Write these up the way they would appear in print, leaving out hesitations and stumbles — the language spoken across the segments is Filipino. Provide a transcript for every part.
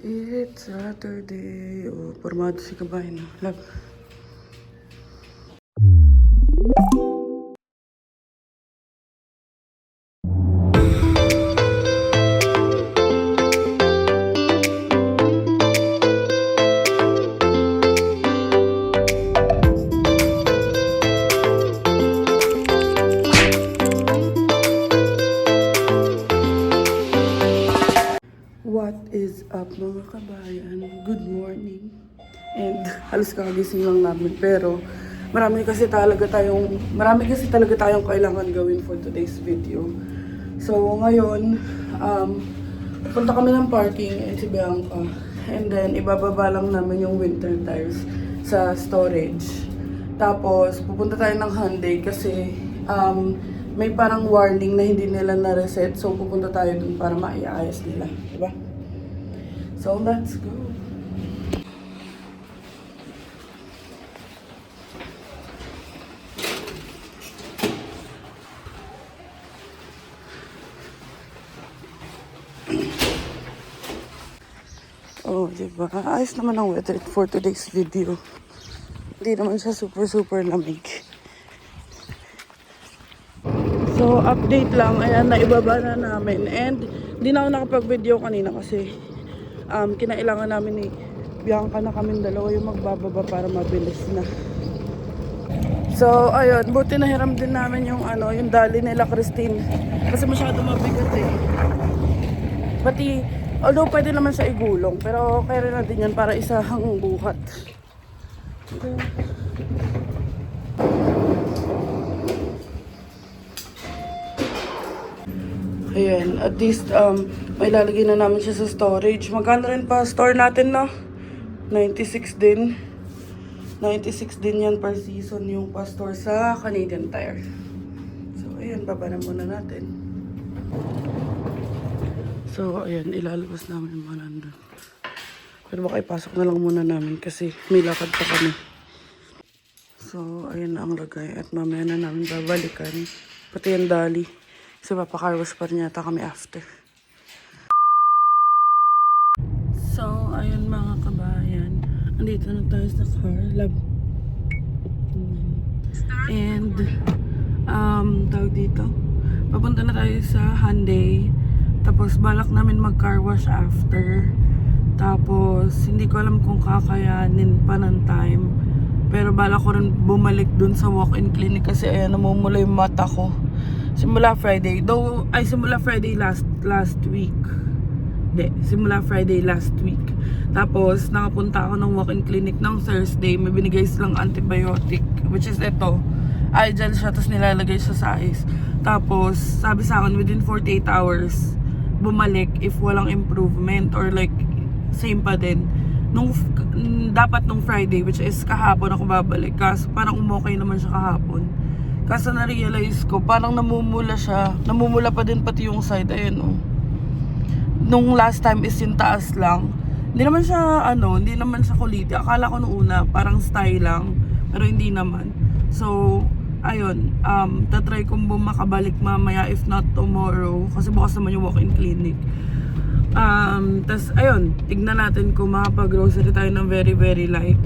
It's Saturday. Oh, formado si kabayan. Love. What is up mga kabayan? Good morning. And halos kakagising lang namin pero marami kasi talaga tayong kailangan gawin for today's video. So ngayon, punta kami ng parking and si Bianca. And then ibababa lang namin yung winter tires sa storage. Tapos pupunta tayo ng Hyundai kasi may parang warning na hindi nila na-reset. So pupunta tayo dun para maiayos nila. Diba? So let's go. Oh, diba? Ayos naman ang weather for today's video. Hindi naman siya super lamig. So, update lang. Ayan, naibaba na namin. And, hindi na ako nakapag-video kanina kasi kinailangan namin ni Bianca na kaming dalawa yung magbababa para mabilis na. So, ayun. Buti nahiram din namin yung dali nila Christine. Kasi masyado mabigat eh. Pati, although pwede naman siya igulong. Pero kaya na din yan para isahang buhat. Okay. Ayan, at least may lalagay na namin siya sa storage. Magkano rin pa store natin, no? 96 din. 96 din yan per season yung pa-store sa Canadian Tire. So, ayan, baba na muna natin. So, ayan, ilalabas namin yung mga nandun. Pero baka ipasok na lang muna namin kasi may lakad pa kami. So, ayan na ang lagay. At mamaya na namin babalikan. Pati yung dali. Kasi papakarwas pa rin yata kami after. So, ayun mga kabayan. Andito na tayo sa car. Love. And, tawag dito. Papunta na tayo sa Hyundai. Tapos, balak namin mag-car wash after. Tapos, hindi ko alam kung kakayanin pa ng time. Pero balak ko rin bumalik dun sa walk-in clinic kasi ayan, namumula yung mata ko. Simula Friday. Simula Friday last week. Simula Friday last week. Tapos, nakapunta ako ng walk-in clinic ng Thursday. May binigay silang antibiotic. Which is ito. Gel siya, tapos nilalagay siya sa ice. Tapos, sabi sa akin, within 48 hours, bumalik if walang improvement or like, same pa din. Dapat nung Friday, which is kahapon ako babalik. Kasi parang umokay naman siya kahapon. Kasi na-realize ko, parang namumula siya. Namumula pa din pati yung side. Ayan, oh. Nung last time is yung taas lang. Hindi naman siya kuliti. Akala ko nung una, parang style lang. Pero hindi naman. So, ayun. Tatry kong makabalik mamaya, if not tomorrow. Kasi bukas naman yung walk-in clinic. Tas, ayun. Tignan natin kung makapag-grocery tayo ng very light.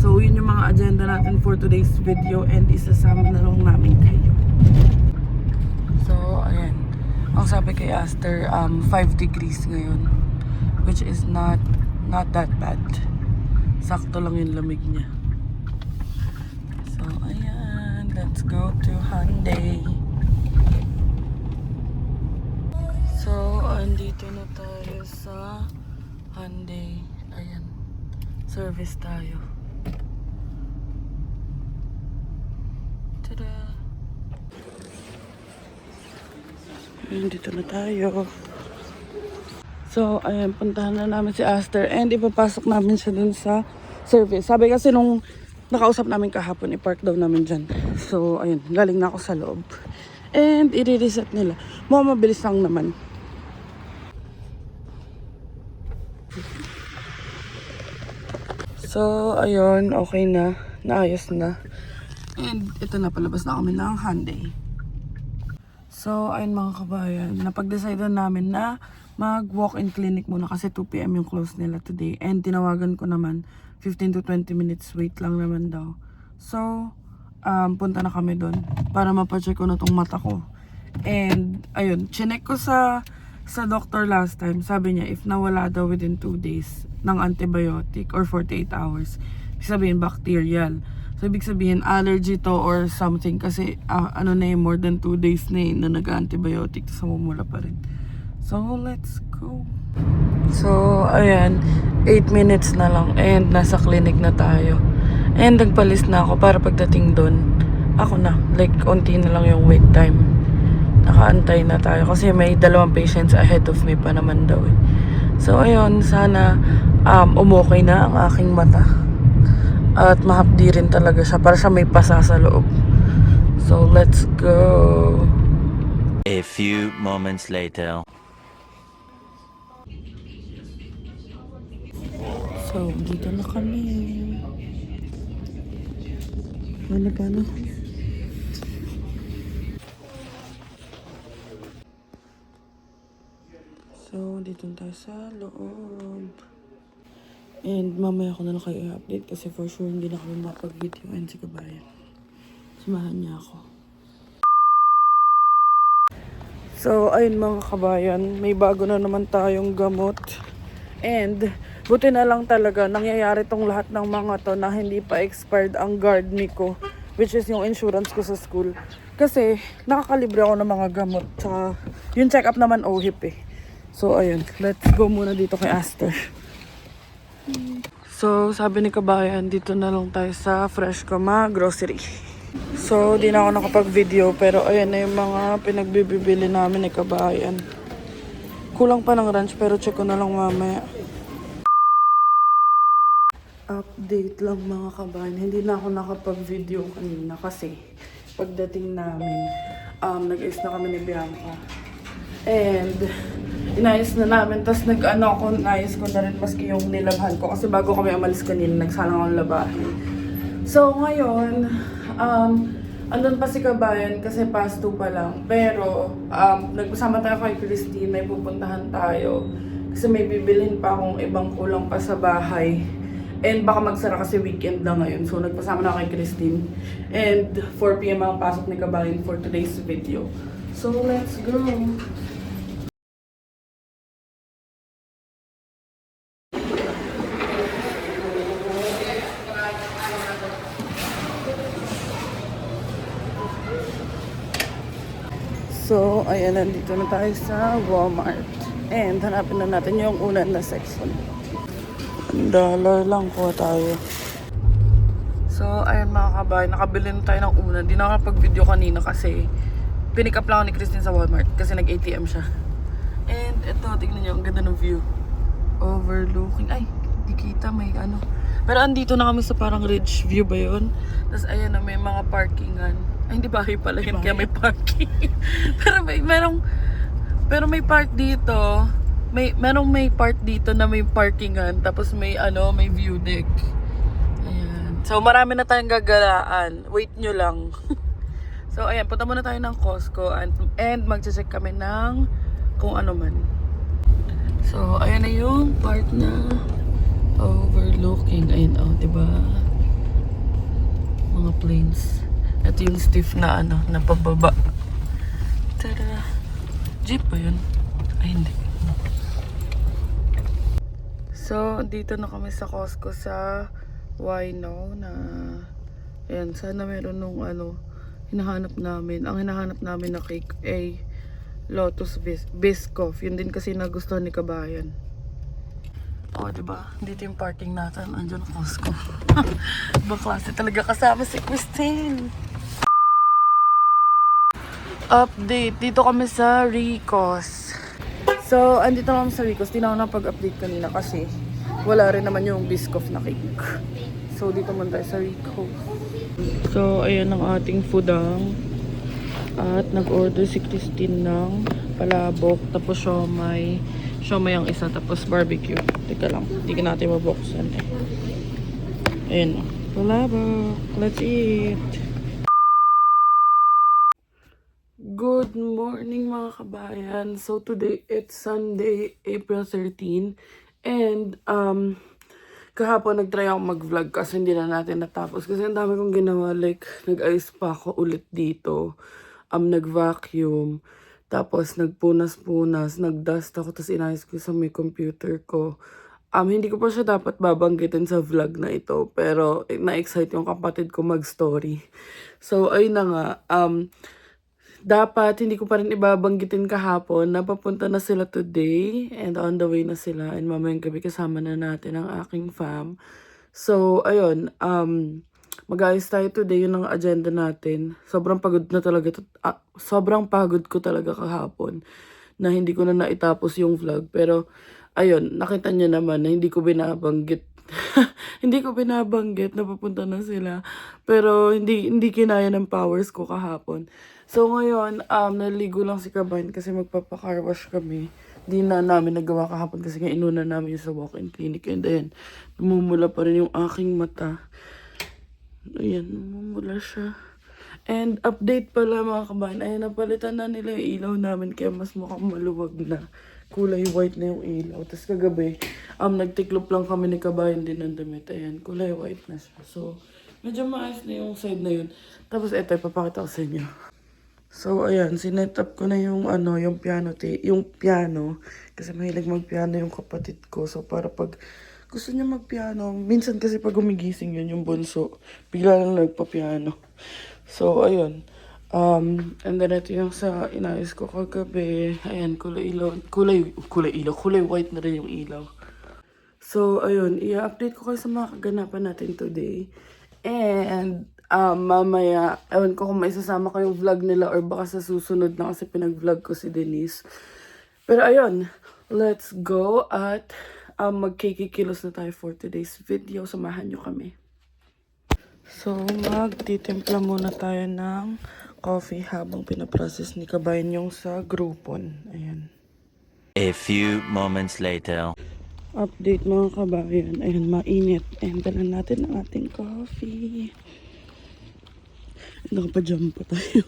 So, yun yung mga agenda natin for today's video and isasama na lang namin kayo. So, ayan. Ang sabi kay Aster, 5 degrees ngayon. Which is not that bad. Sakto lang yung lamig niya. So, ayan. Let's go to Hyundai. So, andito na tayo sa Hyundai. Ayan. Service tayo. Dito na tayo. So, ayan, puntahan na namin si Aster and ipapasok namin siya dun sa service. Sabi kasi nung nakausap namin kahapon, i-park daw namin dyan. So, ayun, galing na ako sa loob. And, i-reset nila. Mabilis lang naman. So, ayun, okay na. Naayos na. And, ito na, palabas na kami ng Hyundai. So, ayun mga kabayan, napag-decide namin na mag-walk-in clinic muna kasi 2 PM yung close nila today. And tinawagan ko naman, 15 to 20 minutes wait lang naman daw. So, punta na kami doon para mapacheck ko na tong mata ko. And, ayun, chinek ko sa doctor last time. Sabi niya, if nawala daw within 2 days ng antibiotic or 48 hours, ibig sabihin bacterial. So, ibig sabihin allergy to or something kasi ano na more than 2 days na na nag-antibiotic sa mumula pa rin. So, let's go. So, ayan, 8 minutes na lang and nasa clinic na tayo. And nagpalis na ako para pagdating doon, ako na, like, unti na lang yung wait time. Nakaantay na tayo kasi may 2 patients ahead of me pa naman daw eh. So, ayun, sana umokay na ang aking mata. At mahapdi rin talaga siya para siya may pasa sa loob. So, let's go. A few moments later. So, dito na kami. Paano? So, dito na tayo sa loob. And mamaya ko na lang kayo i-update kasi for sure hindi na kami mapag-videoan si Kabayan. Samahan niya ako. So, ayun mga kabayan, may bago na naman tayong gamot. And, buti na lang talaga, nangyayari tong lahat ng mga to na hindi pa expired ang guard ko, which is yung insurance ko sa school. Kasi, nakakalibre ako ng mga gamot. Tsaka, yung check-up naman OHIP eh. So, ayun, let's go muna dito kay Aster. So, sabi ni Kabayan, dito na lang tayo sa Fresh Kama Grocery. So, di na ako nakapag-video, pero ayan na yung mga pinagbibili namin ni Kabayan. Kulang pa ng ranch, pero check ko na lang mamaya. Update lang mga kabayan. Hindi na ako nakapag-video kanina kasi pagdating namin, nag-ayos na kami ni Bianca. And, inayos na namin. Tapos inayos ko na rin maski yung nilabhan ko. Kasi bago kami umalis kanina, nagsalang akong labahin. So, ngayon, andun pa si Kabayan kasi past 2 pa lang. Pero, nagpasama tayo kay Christine, may pupuntahan tayo. Kasi may bibilhin pa akong ibang kulang pa sa bahay. And baka magsara kasi weekend na ngayon. So, nagpasama na kay Christine. And 4 PM ang pasok ni Kabayan for today's video. So, let's go! So, ayan, nandito na tayo sa Walmart. And hanapin na natin yung unan na section. $1 lang po tayo. So, ayan mga kabayan, nakabili na tayo ng unan. Di na ako napag-video kanina kasi pinick up lang ako ni Christine sa Walmart kasi nag-ATM siya. And ito, tignan nyo, ang ganda ng view. Overlooking, ay, di kita, may ano. Pero andito na kami sa parang ridge view ba yun? Tapos ayan na, may mga parkingan. Ay, hindi bahay pala yun, kaya may parking. pero may park dito. May part dito na may parkingan. Tapos may may view deck. Ayan. So, marami na tayong gagalaan. Wait nyo lang. So, ayan, punta muna tayo ng Costco and mag-check kami ng kung ano man. So, ayan na yung part na overlooking. Ayan, diba? Mga planes. Ito yung stiff na na pababa. Tada! Jeep ba yun? Ay, hindi. So, dito na kami sa Costco sa Wino na ayan, sana meron nung hinahanap namin. Ang hinahanap namin na cake ay Lotus Biscoff. Yun din kasi nagustuhan ni Kabayan. Diba? Dito yung parking natin. Andiyan ang Costco. Ibang klase talaga kasama si Christine. Update. Dito kami sa Rico's. So, andito kami sa Rico's. Di na ako napag-update kanina kasi wala rin naman yung Biscoff na cake. So, dito muna tayo sa Rico's. So, ayan ang ating foodang. At nag-order si Christine ng palabok. Tapos siomay. Siomay ang isa. Tapos barbecue. Teka lang. Hindi ka natin mabuksan eh. Ayan o. Palabok. Let's eat. Good Good morning mga kabayan. So today it's Sunday, April 13. And kahapon nagtry ako mag-vlog kasi hindi na natin natapos. Kasi ang dami kong ginawa. Like nag-ayos pa ako ulit dito. Nag-vacuum. Tapos nagpunas-punas. Nag-dust ako. Tapos inayos ko sa may computer ko. Hindi ko pa siya dapat babanggitin sa vlog na ito. Pero na-excite yung kapatid ko mag-story. So ayun na nga. Dapat hindi ko pa rin ibabanggitin kahapon na papunta na sila today and on the way na sila and mamayang gabi kasama na natin ang aking fam. So, ayun, mag-ayos tayo today, yun ang agenda natin. Sobrang pagod na talaga, sobrang pagod ko talaga kahapon na hindi ko na naitapos yung vlog. Pero, ayun, nakita niyo naman na hindi ko binabanggit. Hindi ko binabanggit na papunta na sila. Pero hindi kinaya ng powers ko kahapon. So ngayon, naligo lang si Kabayan kasi magpapa-car wash kami. Di na namin nagawa kahapon kasi nga inuna namin yung sa walk-in clinic. And then, namumula pa rin yung aking mata. Ayan, namumula siya. And update pala mga kabayan, ayun, napalitan na nila yung ilaw namin kaya mas mukhang maluwag na. Kulay white na yung ilaw. Tapos kagabi, nagtiklop lang kami ni Kabayan din ng damit. Ayan, kulay white na siya. So, medyo maayos na yung side na yun. Tapos eto, ipapakita ko sa inyo. So, ayan, sinet up ko na yung, yung piano. Kasi mahilig magpiano yung kapatid ko. So, para pag gusto niya magpiano, minsan kasi pag gumigising yun, yung bunso, bigla lang nagpa-piano. So, ayun. And then ito yung sa inayos ko kagabi. Ayan, kulay white na rin yung ilaw. So, ayun, i-update ko kayo sa mga kaganapan natin today. And, mamaya, ewan ko kung may isasama ko yung vlog nila or baka sa susunod na kasi pinag-vlog ko si Denise. Pero ayun, let's go at magkikikilos na tayo for today's video. Samahan nyo kami. So, magtitimpla muna tayo ng coffee habang pinaprocess ni Kabayan yung sa Groupon. Ayan. A few moments later. Update mga kabayan. Ayan, mainit. And dala natin ang ating coffee. Nakapajam pa tayo.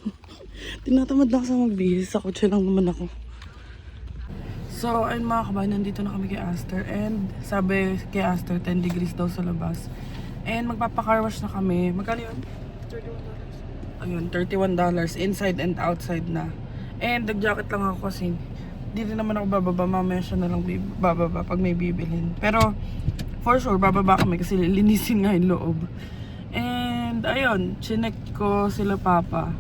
Tinatamad lang sa magbihis. Sa kotse lang naman ako. So, ayun mga kabayan, nandito na kami kay Aster. And sabi kay Aster, 10 degrees daw sa labas. And magpapa-car wash na kami. Magkano yun? $31. Ayun, $31. Inside and outside na. And nag-jacket lang ako kasi hindi rin naman ako bababa. Mamaya siya na lang bababa pag may bibilhin. Pero, for sure, bababa kami kasi lilinisin nga yung loob. And, ayun, chinek ko sila papa.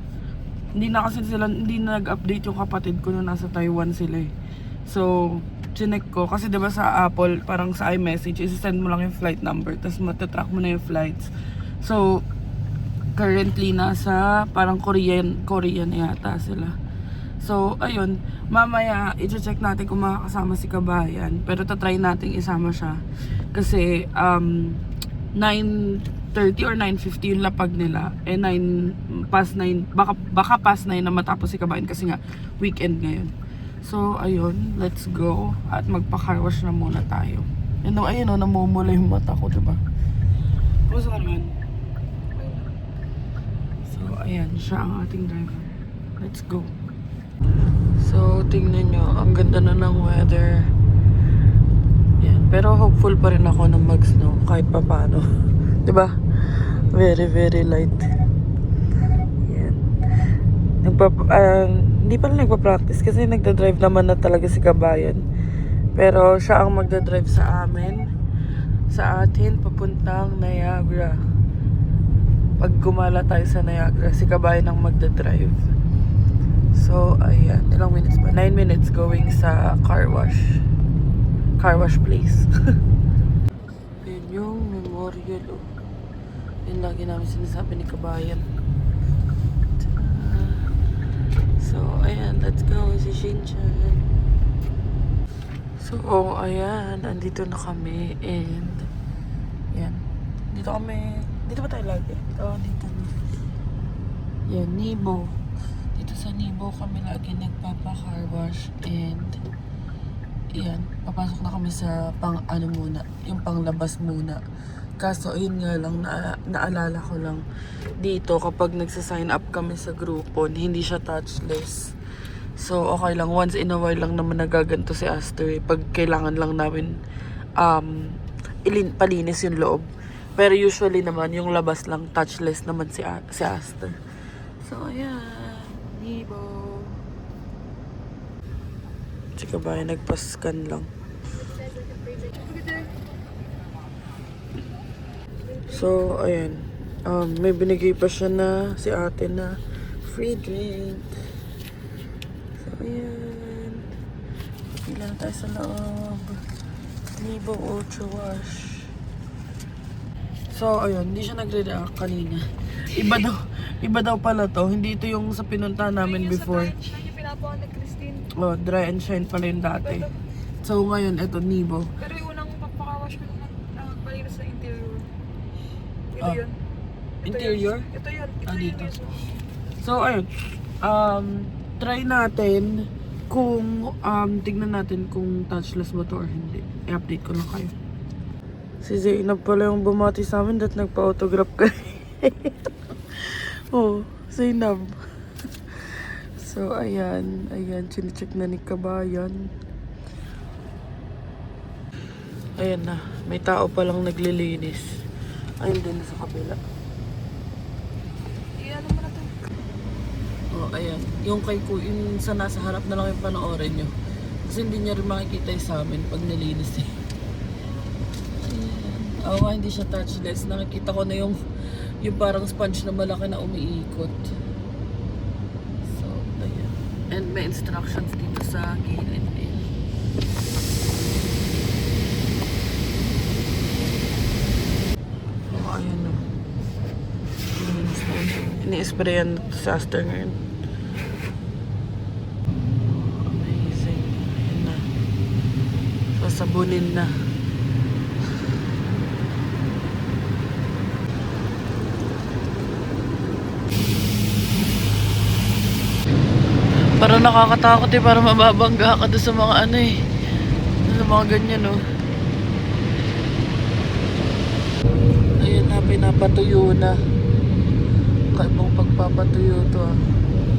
Hindi na nag-update yung kapatid ko nung nasa Taiwan sila eh. So, chinek ko. Kasi diba sa Apple, parang sa iMessage, isi-send mo lang yung flight number. Tapos matatrack mo na yung flights. So, currently nasa parang Korean yata sila. So, ayun. Mamaya, i-check natin kung makakasama si Kabayan. Pero tatry natin isama siya. Kasi, 9:30 or 9:50 yung lapag nila. 9 past 9, baka past 9 na matapos si Kabayan kasi nga weekend ngayon. So, ayun, let's go. At magpa-car wash na muna tayo. Ayun o, namumula yung mata ko, diba? Kumusta ka naman? So, ayan, siya ang ating driver. Let's go. So, tingnan nyo, ang ganda na ng weather. Yan. Pero hopeful pa rin ako na mag-snow kahit pa paano. Diba? Very, very light. Yan. Hindi pa rin nagpa-practice kasi nagda-drive naman na talaga si Kabayan. Pero siya ang magda-drive sa amin. Sa atin, papuntang Niagara. Pag gumala tayo sa Niagara, si Kabayan ang magda-drive. So, ayan. Ilang minutes ba? 9 minutes going sa car wash. Car wash place. Ayan yung memorial. Yun lagi namin sinasabi ni Kabayan. So, ayan, let's go si Shinchan. So, ayan, andito na kami and yan. Dito ba tayo lagi? Dito na. Yan, Nibo. Dito sa Nibo kami lagi nagpapa-car wash and yan, papasok na kami sa yung panglabas muna. Kaso, ayun nga lang, naalala ko lang dito kapag nagsasign up kami sa Groupon, hindi siya touchless. So, okay lang. Once in a while lang naman nagaganto si Aster. Pag kailangan lang namin palinis yung loob. Pero usually naman, yung labas lang, touchless naman si Aster. So, ayan. Nibo. Si Kabayan, nagpa-scan lang. So, ayan. May binigay pa siya na si ate na free drink. So, ayan. Pila na tayo sa loob. Nibo Ultra Wash. So, ayun. Hindi siya nagre-react kanina. Iba daw pala to. Hindi ito yung sa pinuntahan namin before. Yung pinapawan ni Christine. Oh, dry and shine pala yung dati. So, ngayon, ito, Nibo. Pero yung unang papakawash ko nung palinis sa interior. Ito yun. Interior? Ito yun. Dito. So, ayun. Try natin kung, tignan natin kung touchless ba to or hindi. I-update ko lang kayo. Si Zainab pala yung bumati sa amin that nagpa-autograph ka. Oh, Zainab. So, ayan. Ayan, chinecheck na ni Kabayan. Ayan na. May tao palang naglilinis. Ayun din sa kabila. Iyan mo na ito. Oh, ayan. Yung kay yung sa nasa harap na lang yung panoorin nyo. Kasi hindi niya rin makikita yung sa amin pag nilinis eh. Ayan. Oo, hindi siya touchless. Nakikita ko na yung parang sponge na malaki na umiikot. So, ayan. And may instructions dito sa gilid eh. Oh, ayan na. Ini-sprayan sa Aster ngayon. Amazing. Ayan na. Sasabunin na. Parang nakakatakot eh, parang mababangga ka doon sa mga ano eh. Sa mga ganyan oh. Ayun na, pinapatuyo na. Kaibang pagpapatuyo to ah.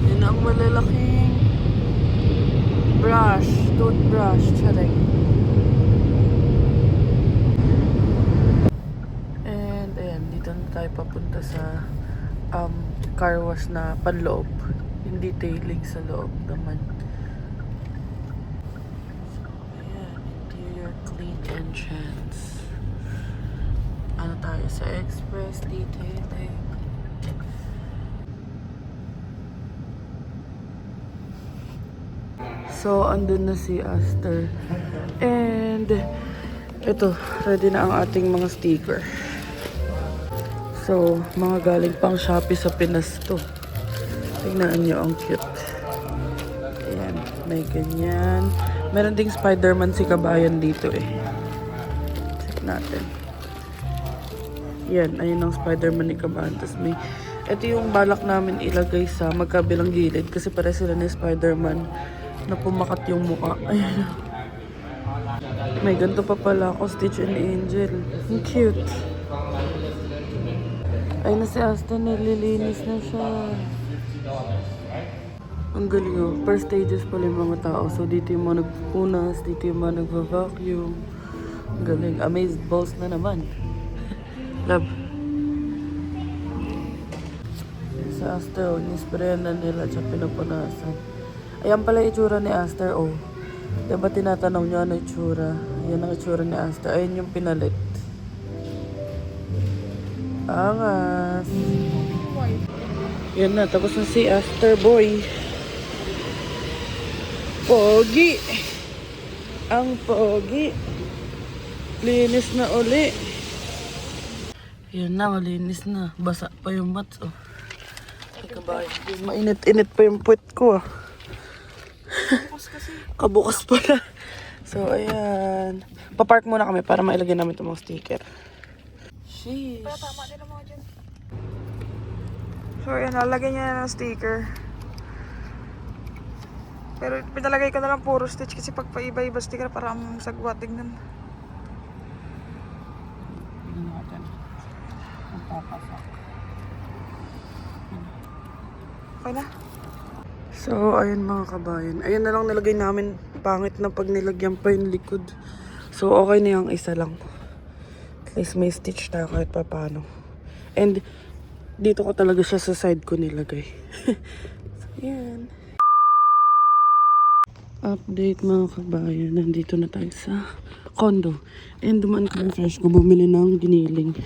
Yun ang malalaking brush, toothbrush, charing. And ayan, dito na tayo papunta sa car wash na panloob. Yung detailing sa loob naman. So, ayan, interior clean entrance. Ano tayo sa express detailing. So, andun na si Aster. And, ito, ready na ang ating mga sticker. So, mga galing pang Shopee sa Pinas to. Tingnan nyo, ang cute. Ayan, may ganyan. Meron ding Spider-Man si Kabayan dito eh. Check natin. Yan, ayun ang Spider-Man ni Kabayan. Tapos may, ito yung balak namin ilagay sa magkabilang gilid kasi pare sila ni Spider-Man na pumakat yung mukha. Ayan. May ganito pa pala ako, Stitch and Angel. Ang cute. Ayun na si Aston, nililinis na siya. Ang galing oh. Per stages pala yung mga tao. So dito yung mga nagpupunas, dito yung mga nagva-vacuum. Ang galing. Amazed balls na naman. Love. Sa Aster, oh, nisprayan na nila at pinapunasan. Ayan pala yung itsura ni Aster, oh. Diba tinatanong nyo ano itsura? Ayan ang itsura ni Aster. Ayan yung pinalit. Angas. Yan na, tapos na si Aster Boy. Pogi. Ang pogi. Linis na uli. Yan na, malinis na. Basa pa yung mats, oh. Mainit-init pa yung puwet ko, ah. Bukas kasi. Kabukas pala. So, ayan. Papark muna kami para mailagay namin itong mga sticker. Sheesh. Pero tama din ang mga dyan. So, ayan, nalagay niya na ng sticker. Pero pinalagay ko na lang puro stitch kasi pag paiba-iba sticker para ang sagwa tignan. Tignan natin. Magpapasak. Okay na? So, ayun mga kabayan. Ayun na lang nilagay namin. Pangit na pag nilagyan pa yung likod. So, okay na yung isa lang. At least may stitch tayo kahit pa paano. And, dito ko talaga siya sa side ko nilagay. So, yan. Update mga kabayan. Nandito na tayo sa condo. And, dumaan ko yung fresh ko. Bumili ng giniling.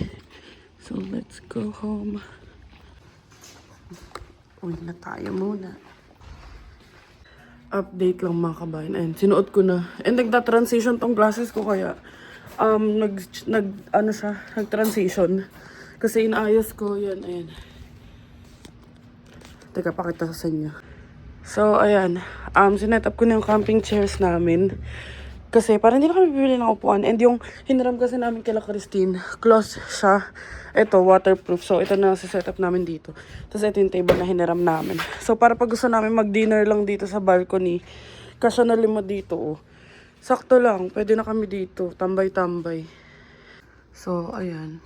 So, let's go home. Uwi na tayo muna. Update lang mga kabayan. Ayun, sinuot ko na. And nagta-transition tong glasses ko kaya nag-transition. Kasi inaayos ko yan. Ayan. Teka, pakita ko sa inyo. So, ayan. Sinet up ko na yung camping chairs namin. Kasi parang hindi na kami bibili ng upuan. And yung hiniram kasi namin kila Christine, close siya. Ito, waterproof. So, ito na sa setup namin dito. Tapos ito yung table na hiniram namin. So, para pag gusto namin mag-dinner lang dito sa balcony, kasya na 5 dito, oh. Sakto lang. Pwede na kami dito. Tambay-tambay. So, ayan.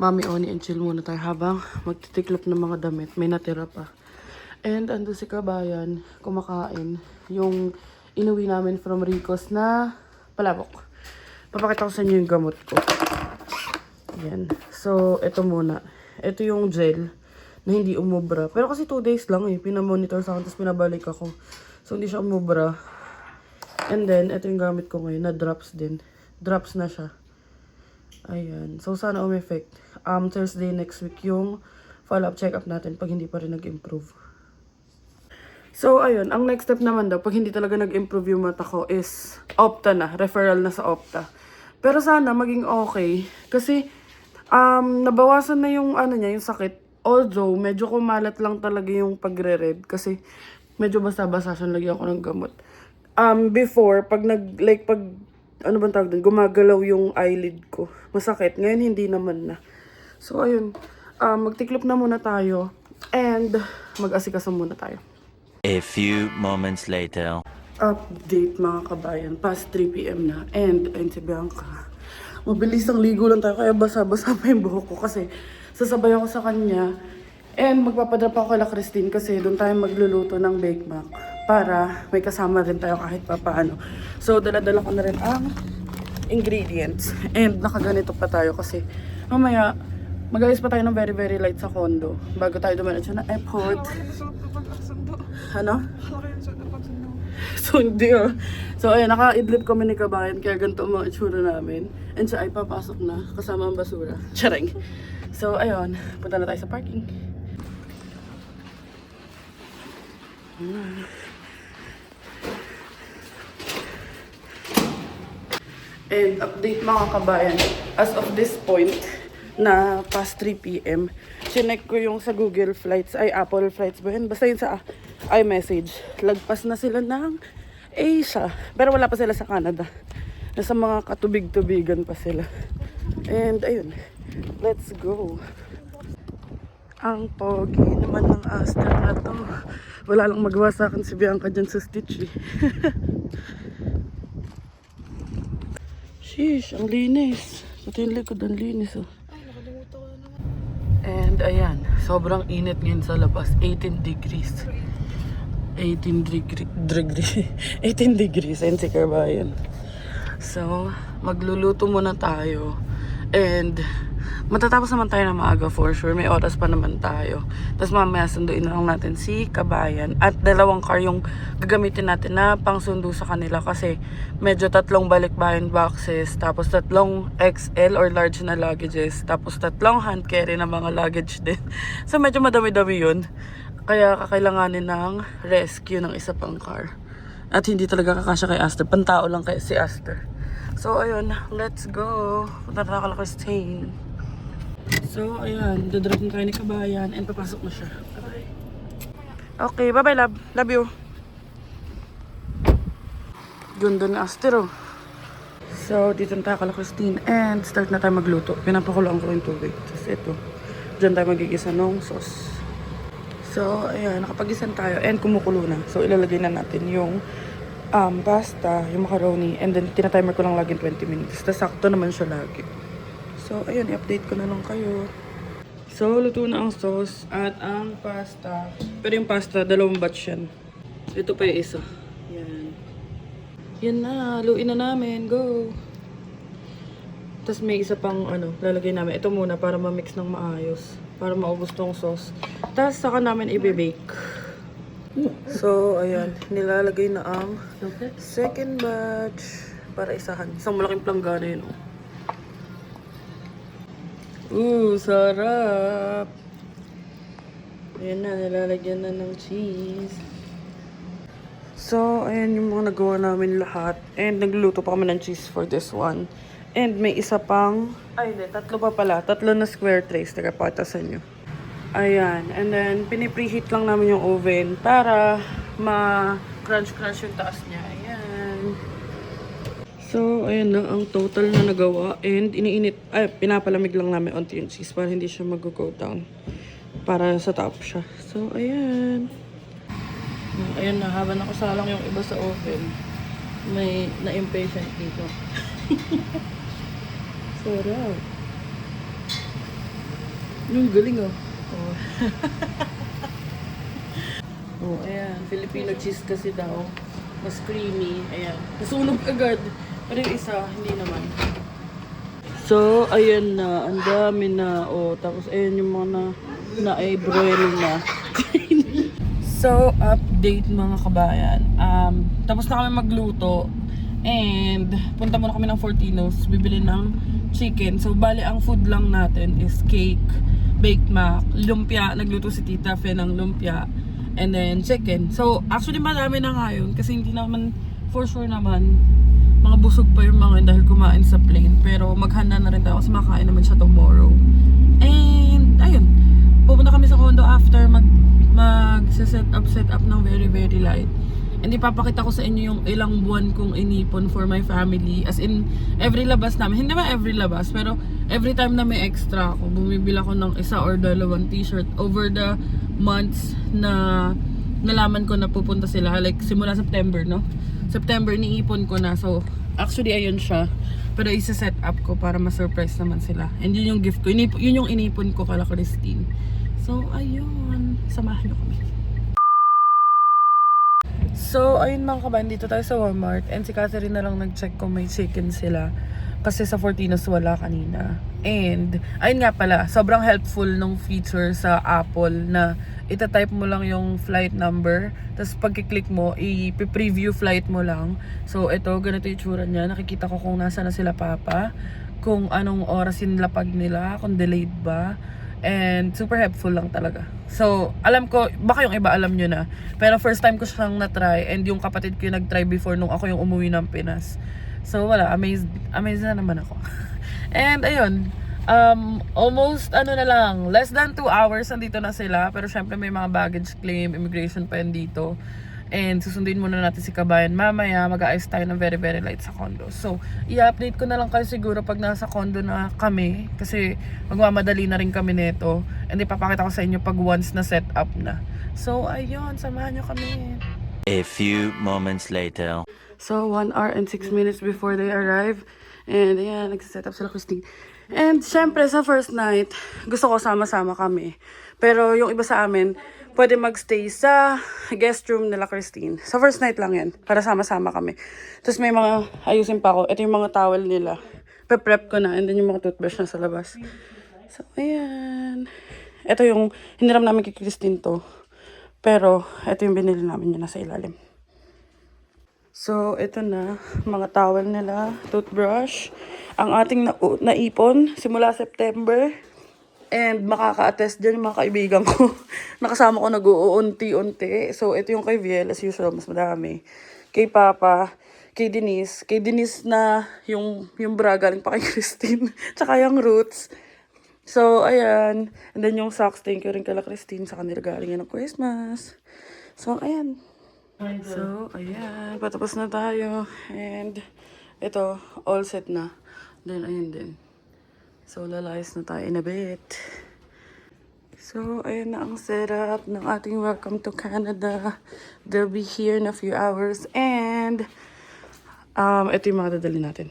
Mami Oni and chill muna tayo habang magtitiklop ng mga damit. May natira pa. And ando si Kabayan, kumakain. Yung inuwi namin from Ricos na palabok. Papakita ko sa inyo yung gamot ko. Yan. So, ito muna. Ito yung gel na hindi umubra. Pero kasi 2 days lang eh. Pinamonitor sa akin, tapos pinabalik ako. So, hindi siya umubra. And then, ito yung gamit ko ngayon na drops din. Drops na siya. Ayan. So, sana umeffect. Thursday next week yung follow-up check-up natin pag hindi pa rin nag-improve. So, ayun. Ang next step naman daw, pag hindi talaga nag-improve yung mata ko is Opta na. Referral na sa Opta. Pero sana maging okay. Kasi, nabawasan na yung niya, yung sakit. Although, medyo kumalat lang talaga yung pagre-red. Kasi, medyo basta-basta siya, lagyan ko ng gamot. Before, pag ano bang tawag doon, gumagalaw yung eyelid ko. Masakit. Ngayon, hindi naman na. So, ayun. Magtiklop na muna tayo. And, mag-asikaso muna tayo. A few moments later. Update mga kabayan. Past 3 PM na. And, ayun si Bianca. Mabilis ang ligo lang tayo. Kaya basa-basa pa yung buhok ko. Kasi, sasabay ako sa kanya. And, magpapadrop ako kay Christine. Kasi, doon tayo magluluto ng Bake Mac. Para may kasama rin tayo kahit pa paano. So, dala-dala ko na rin ang ingredients. And, nakaganito pa tayo kasi mamaya, mag-ayos pa tayo ng very, very light sa condo. Bago tayo dumalatso na airport. Ano? So, hindi oh. So, ayun, naka-idlip kami ni Kabayan. Kaya ganito ang mga itsura namin. And siya ay papasok na kasama ang basura. Charing. So, ayun. Punta na tayo sa parking. And update mga kabayan. As of this point, na past 3 PM, chinek ko yung sa Google Flights, ay Apple Flights ba yun? Basta yun sa iMessage. Lagpas na sila ng Asia. Pero wala pa sila sa Canada. Nasa mga katubig-tubigan pa sila. And ayun, let's go. Ang pogi naman ng Aster na to. Wala lang magawa sa akin si Bianca dyan sa stitch eh. Sheesh, ang linis. Ito yung likod, ang linis oh. And ayan, sobrang init ngayon sa labas. 18 degrees. 18 degrees. And si Kabayan. So, magluluto muna tayo. And, matatapos naman tayo na maaga for sure. May oras pa naman tayo. Tapos mamaya sunduin na lang natin si Kabayan. At 2 car yung gagamitin natin na pang sundo sa kanila. Kasi medyo 3 balikbayan boxes. Tapos 3 XL or large na luggages. Tapos 3 hand carry na mga luggage din. So medyo madami-dami yun. Kaya kakailanganin ng rescue ng isa pang car. At hindi talaga kakasya kay Aster. Pantao lang kay si Aster. So ayun, let's go. Punta na ako kay Christine. So, ayan. Dodrop na tayo ni Kabayan. And papasok na siya. Bye-bye. Okay, bye-bye, love. Love you. Ganda ni Aster, oh. So, dito na tayo kala Christine. And start na tayo magluto. Pinapakuloan ko yung tubig. Tapos ito. Diyan tayo magigisa ng sauce. So, ayan. Nakapagisan tayo. And kumukulo na. So, ilalagay na natin yung pasta, yung macaroni. And then, tinatimer ko lang lagi 20 minutes. Tapos, sakto naman siya lagi. So, ayun, i-update ko na lang kayo. So, luto na ang sauce at ang pasta. Pero yung pasta, 2 batch yan. Ito pa yung isa. Yan. Yan na, haluin na namin. Go! Tapos may isa pang lalagay namin. Ito muna para ma-mix ng maayos. Para maubos tong sauce. Tapos saka namin i-bake. So, ayan. Nilalagay na ang second batch. Para isahan. Isang malaking planggana yun. Sarap! Ayan na, nilalagyan na ng cheese. So, ayan yung mga nagawa namin lahat. And nagluluto pa kami ng cheese for this one. And may isa pang, hindi, 3 pa pala. 3 na square trays. Teka, pakita sa inyo. Ayan. And then, pinipreheat lang namin yung oven para ma-crunch-crunch yung taas niya. Ayan. So, ayan na ang total na nagawa. And pinapalamig lang namin onti yung cheese para hindi siya mag-go down. Para sa top siya. So, ayan. Ayan na, habang nakasalang yung iba sa oven, may na-impatient dito. Sarap. Yung galing oh. Ayan. Filipino cheese kasi daw. Mas creamy. Ayan. Nasunog agad. Pero yung isa, hindi naman. So, ayan na. Ang dami na. Tapos ayan yung mga na-broil na. So, update mga kabayan. Tapos na kami magluto. And, punta muna kami ng Fortinos. Bibili ng chicken. So, bali, ang food lang natin is cake, baked mac, lumpia. Nagluto si Tita Fe ng lumpia. And then, chicken. So, actually, marami na ngayon. Kasi hindi naman, for sure naman, mga busog pa yung mga yun dahil kumain sa plane. Pero, maghanda na rin tayo kasi makain naman siya tomorrow. And, ayun. Pupunta kami sa condo after set up ng very, very light. And ipapakita ko sa inyo yung ilang buwan kong inipon for my family. As in, every labas namin. Hindi ba every labas, pero every time na may extra ako, bumibila ko ng 1 or 2 t-shirt over the months na nalaman ko na pupunta sila. Like, simula September, no? September, niipon ko na. So, actually, ayun siya. Pero isa-set up ko para ma-surprise naman sila. And yun yung gift ko. Yun yung inipon ko kala Christine. So, ayun. Samahan nyo kami. So, ayun mga kabayan, dito tayo sa Walmart. And si Catherine na lang nag-check kung may chicken sila. Kasi sa Fortinos wala kanina. And, ayun nga pala, sobrang helpful nung feature sa Apple na itatype mo lang yung flight number. Tapos pagkiklik mo, i-preview flight mo lang. So, ito, ganito yung tsura niya. Nakikita ko kung nasa na sila papa. Kung anong oras yung lapag nila. Kung delayed ba. And super helpful lang talaga. So, alam ko, baka yung iba alam nyo na. Pero first time ko siyang na-try. And yung kapatid ko yung nag-try before nung ako yung umuwi ng Pinas. So, wala. Amazed na naman ako. And, ayun. Almost, less than 2 hours nandito na sila. Pero syempre may mga baggage claim, immigration pa yan dito. And susunduin muna natin si Kabayan. Mamaya, mag-aayos tayo ng very, very light sa condo. So, i-update ko na lang kayo siguro pag nasa condo na kami. Kasi magmamadali na rin kami nito. And ipapakita ko sa inyo pag once na set up na. So, ayun. Samahan nyo kami. A few moments later. So, 1 hour and 6 minutes before they arrive. And ayan, nagsiset up sila Christine. And syempre, sa first night, gusto ko sama-sama kami. Pero yung iba sa amin, pwede magstay sa guest room nila Christine. Sa first night lang yan, para sama-sama kami. Tapos may mga, ayusin pa ako. Ito yung mga towel nila. Pe-prep ko na. And then yung mga toothbrush na sa labas. So, ayan. Ito yung, hiniram namin kay Christine to. Pero, ito yung binili namin yun nasa ilalim. So, ito na, mga towel nila, toothbrush. Ang ating naipon, simula September. And makaka-attest dyan yung mga kaibigan ko. Nakasama ko nag-uunti-unti. So, ito yung kay Viel, as usual, mas madami. Kay Papa, kay Denise. Kay Denise na yung bra galing pa kay Christine. Tsaka yung roots. So, ayan. And then yung socks, thank you rin kala Christine sa kanila galing yan ng Christmas. So, ayan. So, ayan. Patapos na tayo. And, ito, all set na. Then, ayun din. So, lalayas na tayo in a bit. So, ayan na ang setup ng ating welcome to Canada. They'll be here in a few hours. And, ito yung mga dadalhin natin.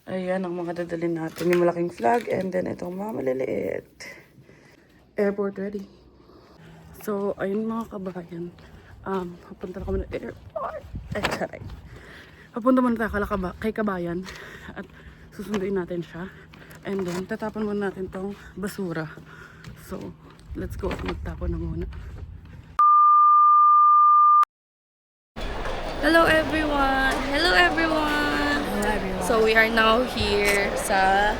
Ayan ang mga dadalhin natin. Yung malaking flag and then itong mga maliliit. airport ready. So, ayun mga kabayan. Papunta na kami ng airport. Charay. Papunta muna tayo kay kabayan. At susunduin natin siya. And then, tatapon muna natin tong basura. So, let's go at magtapon na muna. Hello everyone! Hello everyone! So we are now here sa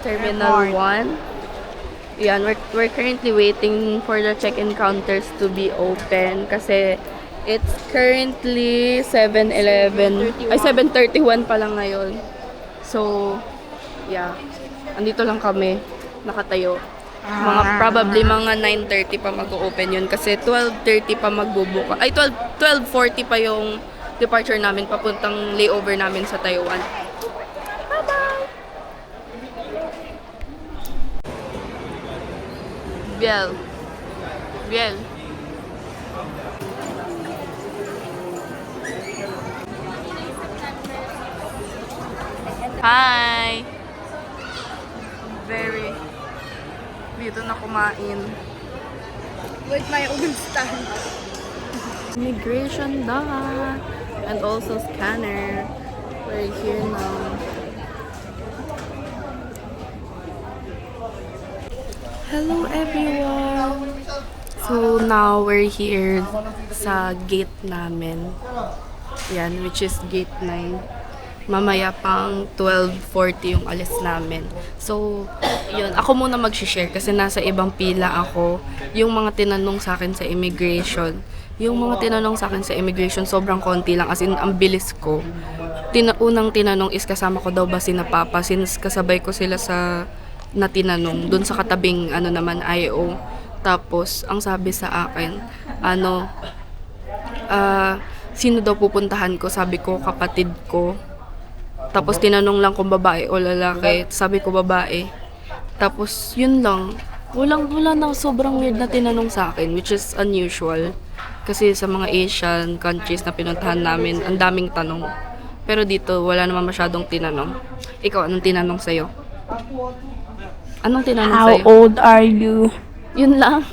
Terminal 1. Yan, we're currently waiting for the check-in counters to be open kasi it's currently 7:11. Ay, 7:31 pa lang ngayon. So, yeah. Andito lang kami, nakatayo. Probably mga 9:30 pa mag-open yun kasi 12:30 pa magbubuka. Ay, 12:40 pa yung departure namin papuntang layover namin sa Taiwan. Bye-bye! Biel. Biel. Hi! Very dito na kumain. With my own stand. Immigration dot and also scanner. We're here now. Hello everyone! So now we're here sa gate namin. Yan, which is gate 9. Mamaya pang 12:40 yung alis namin. So, yun. Ako muna mag-share kasi nasa ibang pila ako. Yung mga tinanong sa akin sa immigration. Yung mga tinanong sa akin sa immigration, sobrang konti lang. As in, ang bilis ko. Unang tinanong is kasama ko daw ba si Papa since kasabay ko sila sa na tinanong. Dun sa katabing, IO. Tapos, ang sabi sa akin, sino daw pupuntahan ko? Sabi ko, kapatid ko. Tapos tinanong lang kung babae o lalaki. Sabi ko babae. Tapos yun lang. Wala na sobrang weird na tinanong sa akin, which is unusual. Kasi sa mga Asian countries na pinuntahan namin, ang daming tanong. Pero dito, wala naman masyadong tinanong. Ikaw, anong tinanong sa'yo? Anong tinanong sa'yo? How old are you? Yun lang.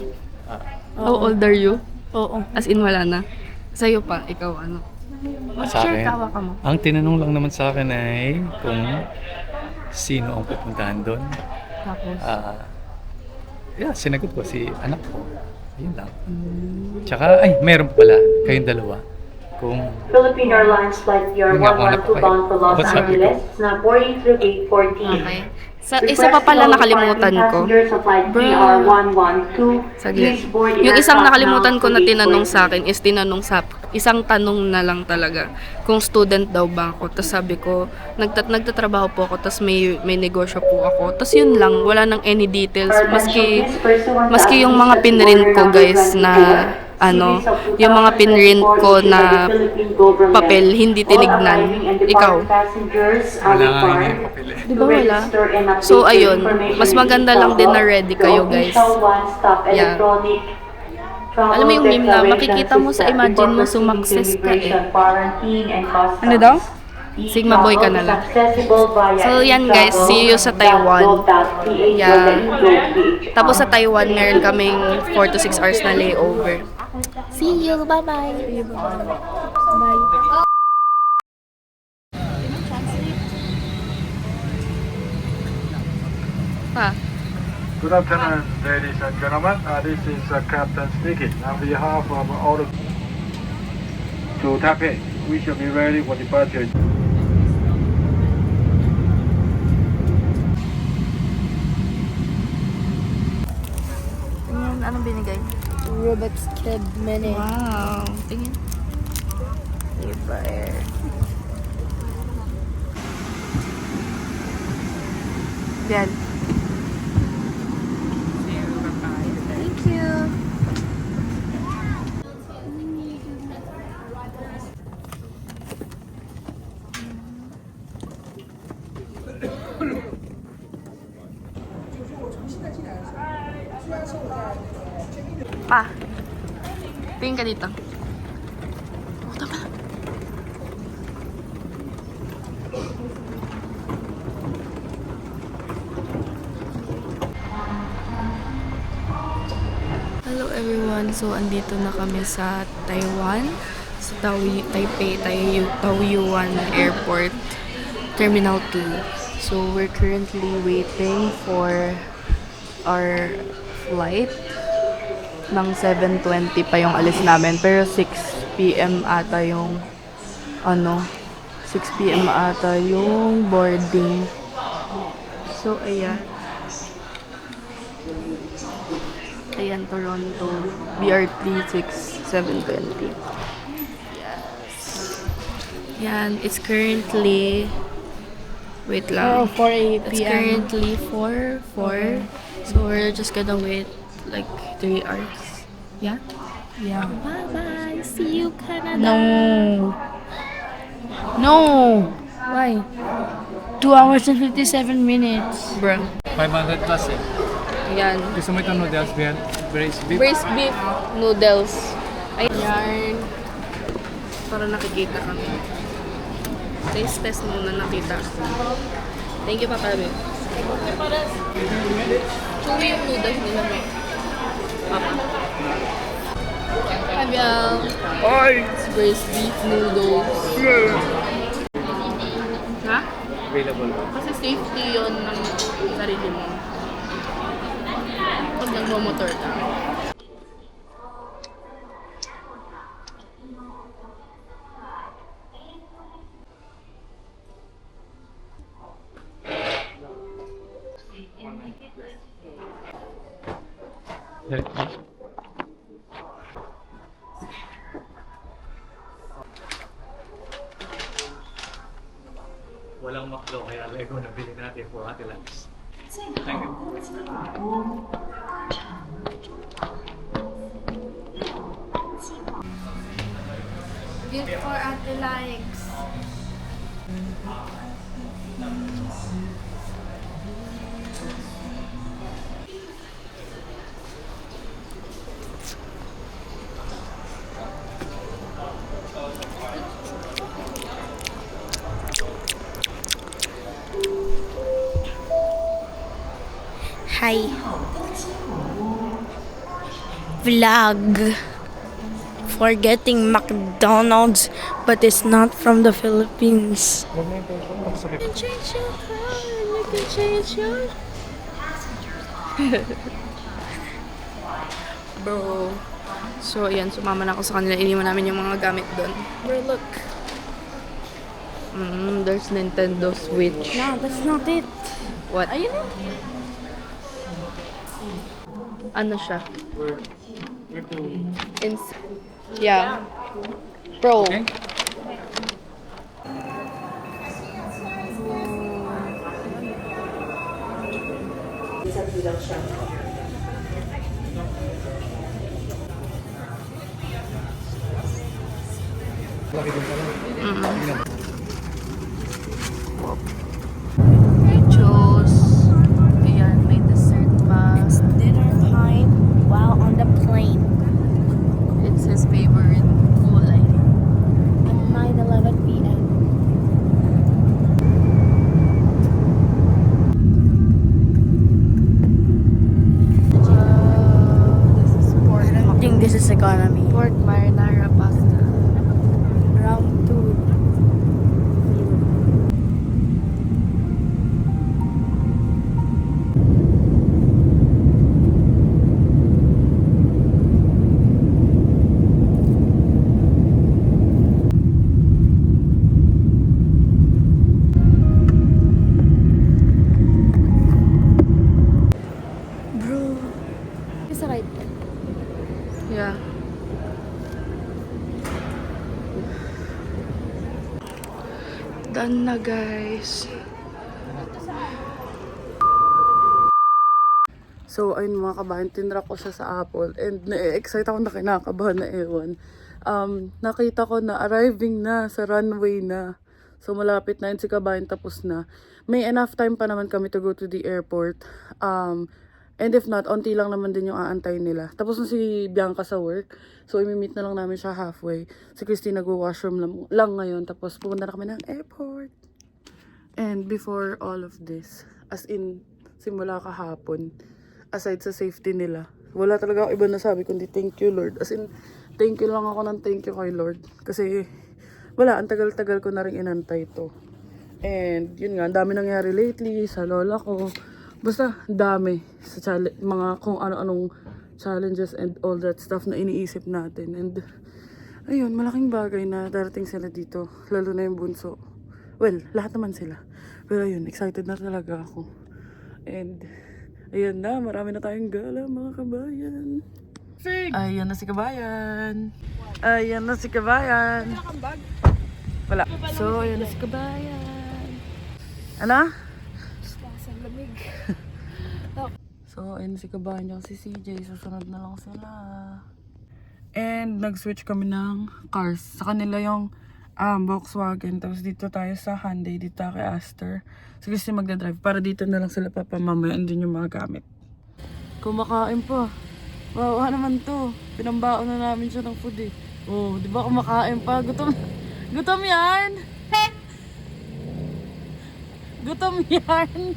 How old are you? Oo. As in, wala na. Sa'yo pa, ikaw ano? Sa Share akin, tawa ka mo. ang tinanong lang naman sa akin ay kung sino ang pupuntahan doon. Tapos? Sinagot ko si anak ko. Yun lang. Tsaka, meron pala kayong dalawa. Kung Philippine Airlines Flight Yun nga, kung PR112 bound for Los What's up, Angeles is now boarding through gate 14. Okay. Isa pa pala nakalimutan ko. Saglit. Yung isang nakalimutan ko na tinanong sa akin is isang tanong na lang talaga. Kung student daw ba ako. Tapos sabi ko, nagtatrabaho po ako, tapos may negosyo po ako. Tapos yun lang, wala nang any details. Maski yung mga pinrint ko guys na yung mga pinrint ko na papel, hindi tinignan. Ikaw? wala nga yung papel eh. Di ba wala? So, ayun. Mas maganda lang din na ready kayo, guys. Yeah. Alam mo yung meme na, makikita mo sa imagine mo, sumakses ka eh. Ano daw? Sigma boy ka na lang. So, yan guys. See you sa Taiwan. Yeah. Tapos sa Taiwan, meron kaming 4 to 6 hours na layover. See you. Bye-bye. Bye. Pa. Good afternoon, ladies and gentlemen. This is Captain speaking. On behalf of all to Taipei, we shall be ready for departure. Anong binigay? Rubik's Cube Mini. Wow. Tingin. Iba eh. Yan. Thank you. Pa, tingin ka dito. Oh, tama. everyone. So, andito na kami sa Taiwan. Sa Taoyuan Airport, Terminal 2. So, we're currently waiting for our flight. Ng 7:20 pa yung alis namin. Pero 6 p.m. ata yung 6 p.m. ata yung boarding. So, ayan. Ayan, Toronto. BRT 7:20. Yes. Yan, it's currently... Wait lang. 4 It's currently 4. So, we're just gonna wait like 3 hours. Yeah? Yeah. Bye-bye. See you, Canada. No. Why? 2 hours and 57 minutes. Bro. 500 plus eh. Ayan. Gusto mo itong noodles, Ben? Braised beef? Braised beef noodles. Ayan. Para nakikita kami. Taste test muna nakita. Thank you, Papa Babe. Chewy yung noodles nila mo. Papa. Abiang. It's braised beef noodles. Ha? Available. Kasi safety yun ng sarili mo. Pag nagmamotor ka. Walang maklo, kaya Lego na bili natin for Ate Lance. Thank you. Good for Ate Likes. Hi. Vlog. For getting McDonald's, but it's not from the Philippines. You can change your car. You can change your... Bro. So, ayan. Sumama na ako sa kanila. Iniwan namin yung mga gamit doon. Bro, look. There's Nintendo Switch. No, that's not it. What? Ayun na. Ano siya? Yeah. Bro. Okay. Nachos. Ayan, may dessert pa. Dinner time while on the plane It's his favorite kulay. at 9:11 p.m. This is pork. I think this is economy. Pork marinara pasta. Round 2. Bro, it's right. Yeah. Done na, guys. So, ayun mga kabayan, tinrack ko siya sa Apple and na-excite ako na kinakabahan na ewan. Nakita ko na arriving na sa runway na. So, malapit na yun si kabayan, tapos na. May enough time pa naman kami to go to the airport. And if not, onti lang naman din yung aantayin nila. Tapos na si Bianca sa work. So, imi-meet na lang namin siya halfway. Si Christine nag-washroom lang ngayon. Tapos, pupunta na kami ng airport. And before all of this, as in, simula kahapon, aside sa safety nila, Wala talaga ako iba na sabi kundi thank you Lord. As in, thank you lang ako ng thank you kay Lord. Kasi wala, ang tagal-tagal ko na rin inantay to. And yun nga, ang dami nangyari lately sa lola ko. Basta dami sa mga kung ano-anong challenges and all that stuff na iniisip natin. And ayun, malaking bagay na darating sila dito. Lalo na yung bunso. Well, lahat naman sila. Pero ayun, excited na talaga ako. And ayan na, marami na tayong gala mga kabayan. Ayan na si kabayan. Ayan na si kabayan. Wala. So, ayan na si kabayan. Ano? So, ayun si kabayan niya si CJ. Susunod na lang sila. And nag-switch kami ng cars. Sa kanila yung Volkswagen. Tapos dito tayo sa Hyundai. Dito kay Aster. So gusto magdadrive. Para dito na lang sila papamamaya. Andun yung mga gamit. Kumakain pa. Wow, naman to. Pinambaon na namin siya ng food eh. Oh, di ba kumakain pa? Gutom. Gutom yan! Gutom yan!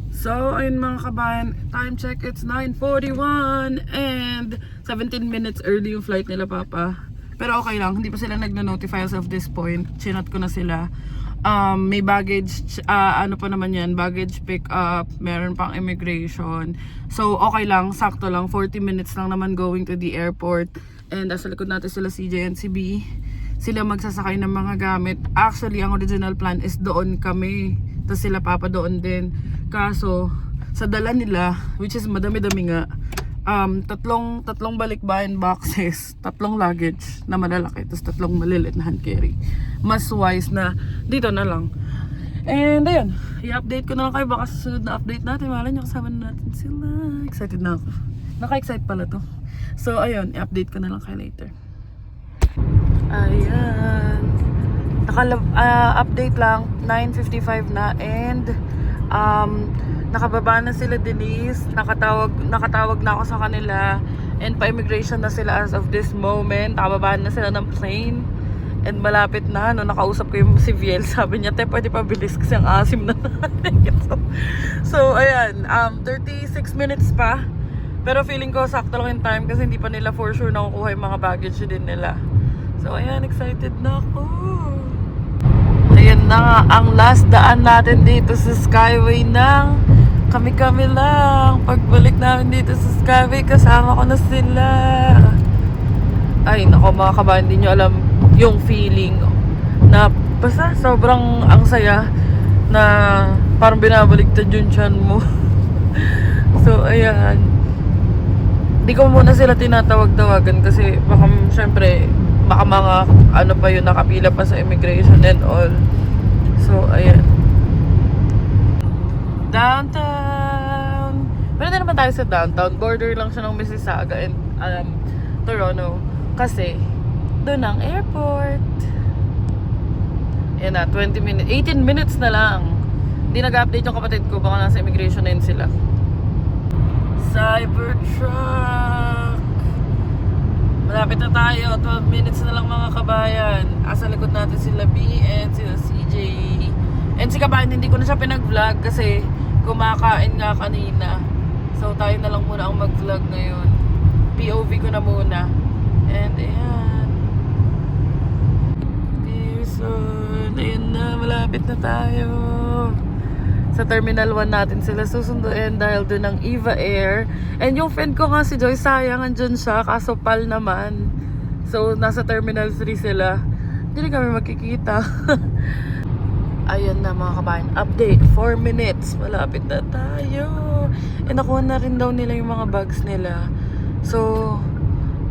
So, ayun mga kabayan, time check, it's 9:41 and 17 minutes early yung flight nila papa. Pero okay lang, hindi pa sila nagna-notify as of this point. Chinat ko na sila. May baggage, ano pa naman yan, baggage pick up, meron pang immigration. So, okay lang, sakto lang, 40 minutes lang naman going to the airport. And sa likod natin sila CJ and si B. Sila magsasakay ng mga gamit. Actually, ang original plan is doon kami. Tapos sila papa doon din. Kaso, sa dala nila, which is madami-dami nga, tatlong balikbayan boxes, tatlong luggage na malalaki, tapos tatlong malilit na hand carry. Mas wise na dito na lang. And ayun, i-update ko na lang kayo. Baka sa sunod na update natin, malay nyo kasama na natin sila. Excited na ako. Naka-excite pala to. So ayun, i-update ko na lang kayo later. Ayan. Update lang, 9:55 na and nakababa na sila Denise, nakatawag na ako sa kanila and pa-immigration na sila as of this moment. Nakababa na sila ng plane and malapit na, no, nakausap ko yung si Viel, sabi niya, te, pwede pa bilis kasi ang asim na natin. So ayan, 36 minutes pa, pero feeling ko sakto lang yung time kasi hindi pa nila for sure nakukuha yung mga baggage din nila. So ayan, excited na ako. Ayan na nga, ang last daan natin dito sa Skyway ng kami-kami lang. Pagbalik namin dito sa Skyway, kasama ko na sila. Ay, nako mga kabayan, hindi nyo alam yung feeling na basta sobrang ang saya na parang binabaligtad yung tiyan mo. So, ayan. Hindi ko muna sila tinatawag-tawagan kasi baka syempre baka mga ano pa yun, nakapila pa sa immigration and all. So, ayan. Downtown! Pero na naman tayo sa downtown. Border lang siya ng Mississauga and Toronto. Kasi, doon ang airport. Ayan na, 20 minutes. 18 minutes na lang. Hindi nag-update yung kapatid ko. Baka nasa immigration na yun sila. Cybertruck! Malapit na tayo, 12 minutes na lang mga kabayan. Asa likod natin sila B and sila CJ. And si kabayan, hindi ko na siya pinag-vlog kasi kumakain nga kanina. So tayo na lang muna ang mag-vlog ngayon. POV ko na muna. And ayan. Pearson. Ayan na, malapit na tayo. Sa Terminal 1 natin sila susunduin dahil doon ang Eva Air. And yung friend ko nga si Joy, sayang andyan siya, kaso pal naman. So, nasa Terminal 3 sila. Hindi kami magkikita. Ayan na mga kabayan. Update, 4 minutes. Malapit na tayo. And nakuha na rin daw nila yung mga bags nila. So,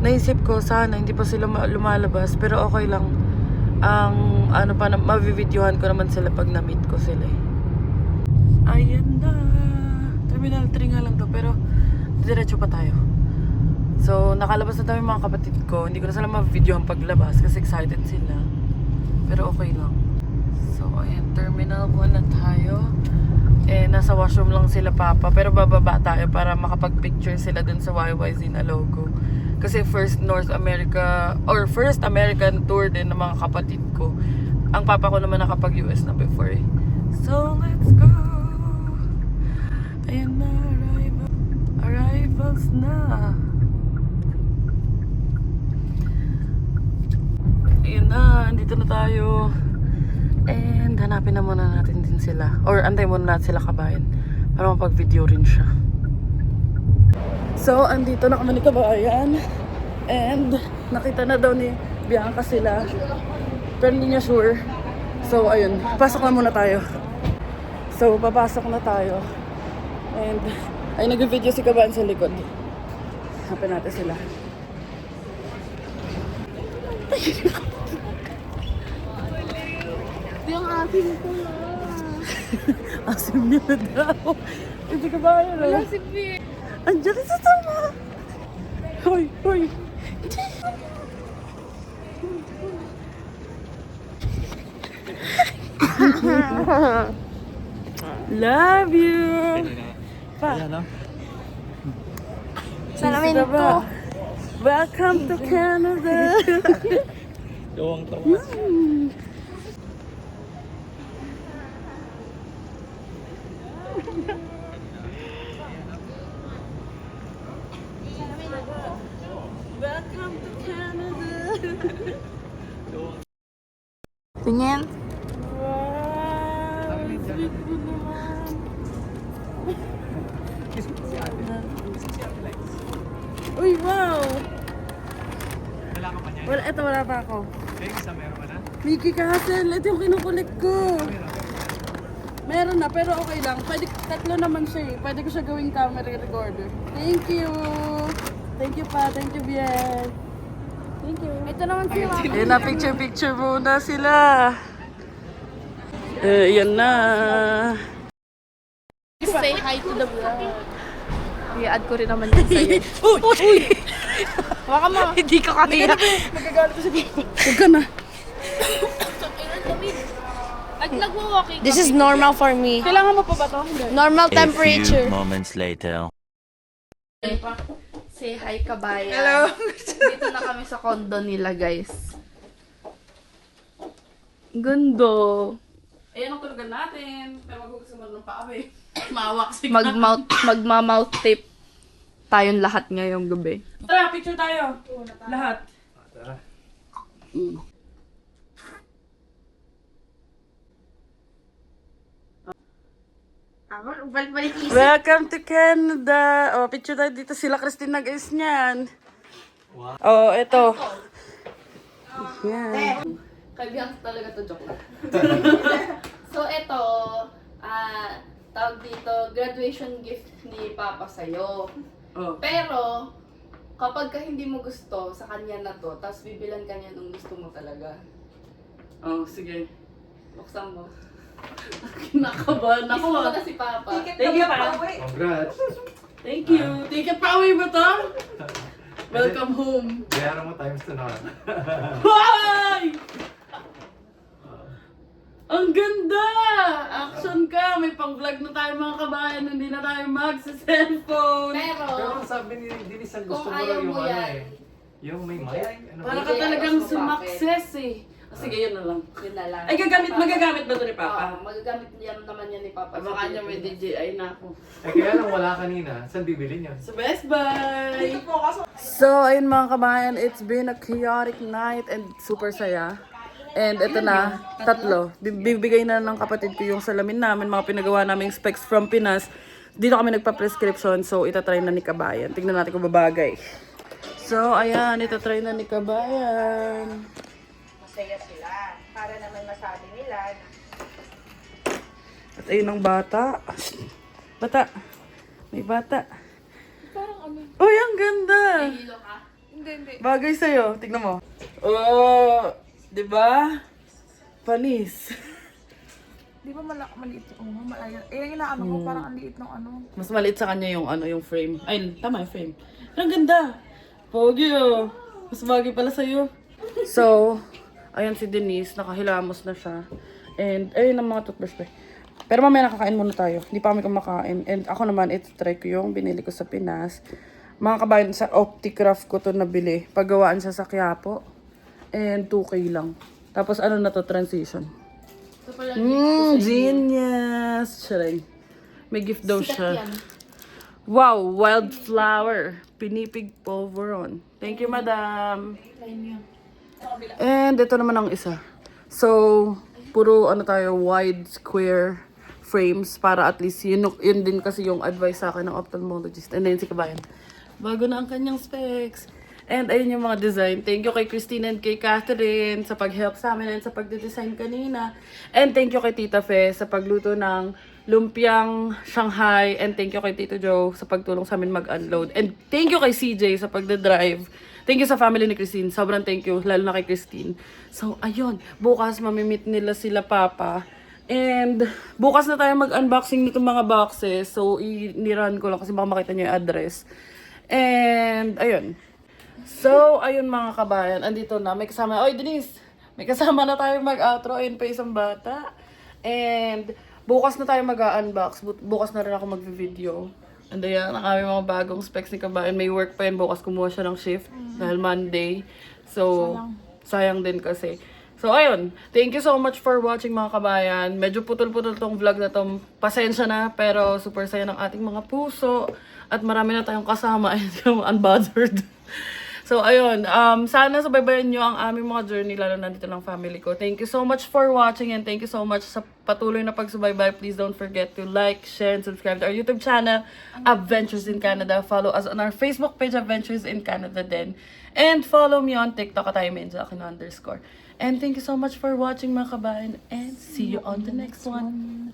naisip ko sana hindi pa sila lumalabas. Pero okay lang. Ang ano pa, mavivideohan ko naman sila pag na-meet ko sila eh. Ayan na. Terminal 3 nga lang to, pero diretso pa tayo. So, nakalabas na tayo yung mga kapatid ko. Hindi ko na sila ma-video ang paglabas kasi excited sila. Pero okay lang. So, ayan, Terminal 1 na tayo. Eh, nasa washroom lang sila papa. Pero bababa tayo para makapag-picture sila dun sa YYZ na logo. Kasi first North America, or first American tour din ng mga kapatid ko. Ang papa ko naman nakapag-US na before eh. So, let's go! Ayan na, arrival. Nandito na tayo. And hanapin na muna natin din sila. Or antay muna natin sila kabayan. Para mapag-video rin siya. So, andito na kami ni kabayan. And nakita na daw ni Bianca sila. Pero hindi niya sure. So, ayun. Pasok na muna tayo. So, papasok na tayo. And, ay nag-video si kabayan sa likod. Hanapin natin sila. Yung ating ko Asim niya na daw. Hindi ka ba yun? Wala si Beer. Andiyan sa tama. Hoy, hoy. Love you. Pa. Salamin ko. Welcome to Canada. Welcome to Canada. Tingin. Wow, sweet mo naman. Uy, wow! Wala, eto wala pa ako. Mickey Castle, ito yung kinukulik ko. Meron na, pero okay lang. Pwede, tatlo naman siya eh. Pwede ko siya gawing camera recorder. Thank you! Thank you pa, thank you Bien. Thank you. Ito naman si Mama. Ayan na, picture muna sila. Yan na. Say hi to the vlog. I-add ko rin naman yun sa'yo. Uy! Baka mo. Hindi ka kaya. Magagalit ko sa Bipo. Huwag ka na. Nagwa-walking. This is normal for me. Kailangan mo pa ba ito? A Normal few temperature. moments later. Say hi, kabayan. Hello. Dito na kami sa condo nila, guys. Gundo. Ayan ang tulugan natin. Pero maghugusaman ng paa eh. Mawak si Magma-mouth tape tayong lahat ngayong gabi. Tara, picture tayo. Lahat. Welcome to Canada. Oh, picture tayo dito. Sila Christine nag-is niyan. Oh, eto. Yan. Kaibigan talaga to, joke lang. So, ito, tawag dito, graduation gift ni Papa sa'yo. Oh. Pero, kapag ka hindi mo gusto, sa kanya na to, tapos bibilan ka niya nung gusto mo talaga. Oh, sige. Buksan mo. Kinakabahan Kiss ako. mo na si Papa. Thank you, pa. Congrats! Thank you. Ticket pa uwi ba to? Welcome home. Bayaran mo times 2 na. Hoy! Ang ganda! Action ka! May pang-vlog na tayo mga kabayan. Hindi na tayo mag-cellphone. Pero, Pero sabi ni Dinisan gusto kung mo ayaw raw yung mo ano yan, eh. Yung may mic? Ano Para ba? ka talagang Gusto mo sumakses eh. Sige, yun na lang. yun na lang. Ay, magagamit ba ito ni Papa? Oo, magagamit niya naman yan ni Papa. Baka niya may DJI na ako. Eh kaya lang wala kanina. Saan bibilin yun? Sa Best Buy! So, ayun mga kabayan, it's been a chaotic night and super saya. And ito na, tatlo. Bibigay na ng kapatid ko yung salamin namin, mga pinagawa naming specs from Pinas. Dito kami nagpa-prescription, so itatry na ni Kabayan. Tignan natin kung babagay. So, ayan, itatry na ni Kabayan. Masaya sila, para naman masabi nila. At ayun ang bata. Bata. May bata. Parang ano? Uy, ang ganda! Hilo ka? Hindi. Bagay sa'yo. Tignan mo. Oh, di ba? Panis. Di ba maliit yung malaya? Eh, inaano ko, parang ang liit ng ano. Mas maliit sa kanya yung ano, yung frame. Ay, tama yung frame. Ang ganda. Pogi oh. Mas bagay pala sa'yo. So, ayan si Denise. Nakahilamos na siya. And, ayun ang mga toothbrush pa. Pero mamaya nakakain muna tayo. Hindi pa kami kumakain. And ako naman, ito try ko yung binili ko sa Pinas. Mga kabayan, sa Opticraft ko to nabili. Paggawaan siya sa Quiapo. And 2K lang. Tapos ano na to, transition. Genius! Charing. May gift daw siya. Wow, wildflower. Pinipig polvoron. Thank you, madam. And ito naman ang isa. So, puro ano tayo, wide square frames para at least yun din kasi yung advice sa akin ng ophthalmologist. And then si Kabayan, bago na ang kanyang specs. And ayun yung mga design. Thank you kay Christine and kay Catherine sa pag-help sa amin and sa pagde-design kanina. And thank you kay Tita Fe sa pagluto ng lumpiang Shanghai. And thank you kay Tito Joe sa pagtulong sa amin mag-unload. And thank you kay CJ sa pagde-drive. Thank you sa family ni Christine. Sobrang thank you, lalo na kay Christine. So, ayun. Bukas mamimit nila sila Papa. And bukas na tayo mag-unboxing nitong mga boxes. So, i-run ko lang kasi baka makita nyo yung address. And, ayun. So, ayun mga kabayan. Andito na. May kasama. Oy, Denise! May kasama na tayo mag-outro. Ayun pa isang bata. And, bukas na tayo mag-unbox. Bukas na rin ako mag-video. And ayan, ang aming mga bagong specs ni Kabayan. May work pa yan. Bukas kumuha siya ng shift. Dahil Monday. So, sayang din kasi. So, ayun. Thank you so much for watching mga kabayan. Medyo putol-putol tong vlog na tong. Pasensya na. Pero super saya ng ating mga puso. At marami na tayong kasama. And unbothered. So, ayun. Sana subaybayan nyo ang aming mga journey, lalo na dito ng family ko. Thank you so much for watching and thank you so much sa patuloy na pagsubaybay. Please don't forget to like, share, and subscribe to our YouTube channel, Adventures in Canada. Follow us on our Facebook page, Adventures in Canada din. And follow me on TikTok at @@. And thank you so much for watching mga kabayan and see you on the next one.